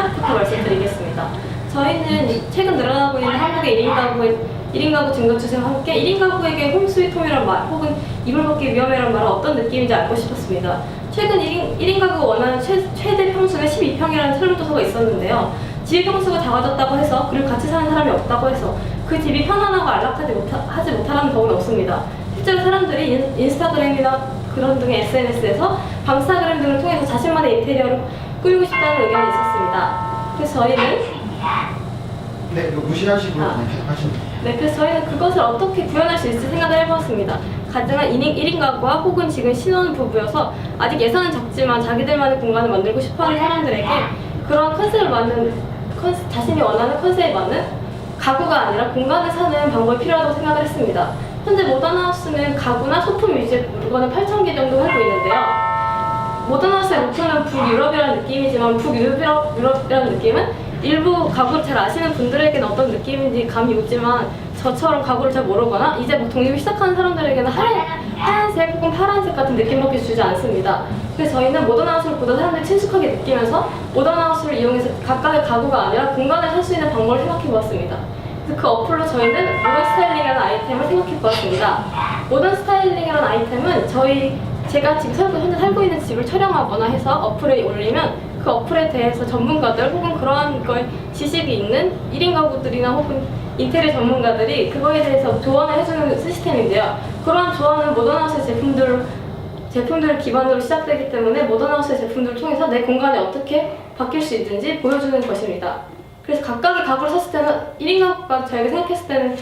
시작부터 말씀드리겠습니다. 저희는 최근 늘어나고 있는 한국의 1인 가구 증가 추세와 함께 1인 가구에게 홈 스위트 홈이란 말 혹은 이불 벗기 위험이란 말은 어떤 느낌인지 알고 싶었습니다. 최근 1인 가구가 원하는 최대 평수가 12평이라는 설문조사가 있었는데요. 집의 평수가 작아졌다고 해서 그리고 같이 사는 사람이 없다고 해서 그 집이 편안하고 안락하지 못하라는 법은 없습니다. 실제로 사람들이 인스타그램이나 그런 등의 SNS에서 방스타그램 등을 통해서 자신만의 인테리어를 꾸미고 싶다는 의견이 있었습니다. 그래서 저희는 네, 이거 무시하시고 그냥 계속 하시면 돼요. 네, 그래서 저희는 그것을 어떻게 구현할 수 있을지 생각을 해보았습니다. 가정은 1인 가구와 혹은 지금 신혼 부부여서 아직 예산은 적지만 자기들만의 공간을 만들고 싶어하는 사람들에게 그런 컨셉을 자신이 원하는 컨셉에 맞는 가구가 아니라 공간을 사는 방법이 필요하다고 생각을 했습니다. 현재 모던하우스는 가구나 소품 위주의 물건은 8,000개 정도 하고 있는데요. 모던하우스의 목표는 북유럽이라는 느낌이지만 북유럽이라는 느낌은 일부 가구를 잘 아시는 분들에게는 어떤 느낌인지 감이 오지만 저처럼 가구를 잘 모르거나 이제 막 독립을 시작하는 사람들에게는 하얀색 혹은 파란색 같은 느낌밖에 주지 않습니다. 그래서 저희는 모던하우스를 보다 사람들이 친숙하게 느끼면서 모던하우스를 이용해서 각각의 가구가 아니라 공간을 살 수 있는 방법을 생각해 보았습니다. 그래서 그 어플로 저희는 모던 스타일링이라는 아이템을 생각해 보았습니다. 모던 스타일링이라는 아이템은 제가 지금 현재 살고 있는 집을 촬영하거나 해서 어플에 올리면 그 어플에 대해서 전문가들 혹은 그러한 걸 지식이 있는 1인 가구들이나 혹은 인테리어 전문가들이 그거에 대해서 조언을 해주는 시스템인데요. 그러한 조언은 모던하우스 제품들을 기반으로 시작되기 때문에 모던하우스의 제품들을 통해서 내 공간이 어떻게 바뀔 수 있는지 보여주는 것입니다. 그래서 각각의 가구를 샀을 때는 1인 가구가 저희가 생각했을 때는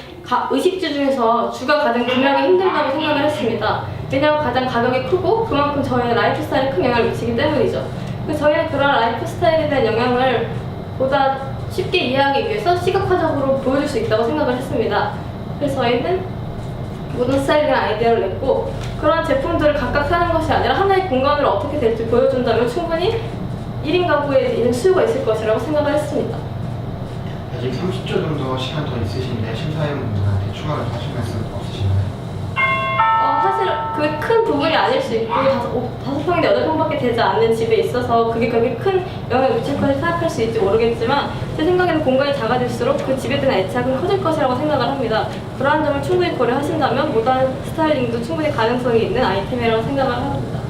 의식주 중에서 주가 가장 구매하기 힘들다고 생각을 했습니다. 왜냐하면 가장 가격이 크고 그만큼 저의 라이프 스타일에 큰 영향을 미치기 때문이죠. 그래서 저희는 그런 라이프 스타일에 대한 영향을 보다 쉽게 이해하기 위해서 시각화적으로 보여줄 수 있다고 생각을 했습니다. 그래서 저희는 모던 스타일링 아이디어를 냈고 그런 제품들을 각각 사는 것이 아니라 하나의 공간을 어떻게 될지 보여준다면 충분히 1인 가구에 있는 수요가 있을 것이라고 생각을 했습니다. 아직 30초 정도 시간 더 있으신데 심사위원분들한테 추가로 하실 말씀 없으신가요? 사실 그 큰 부분이 아닐 수 있고 5평인데 8평밖에 되지 않는 집에 있어서 그게 그렇게 큰 영향을 미칠 것을 생각할 수 있을지 모르겠지만 제 생각에는 공간이 작아질수록 그 집에 대한 애착은 커질 것이라고 생각을 합니다. 그러한 점을 충분히 고려하신다면 모던 스타일링도 충분히 가능성이 있는 아이템이라고 생각을 합니다.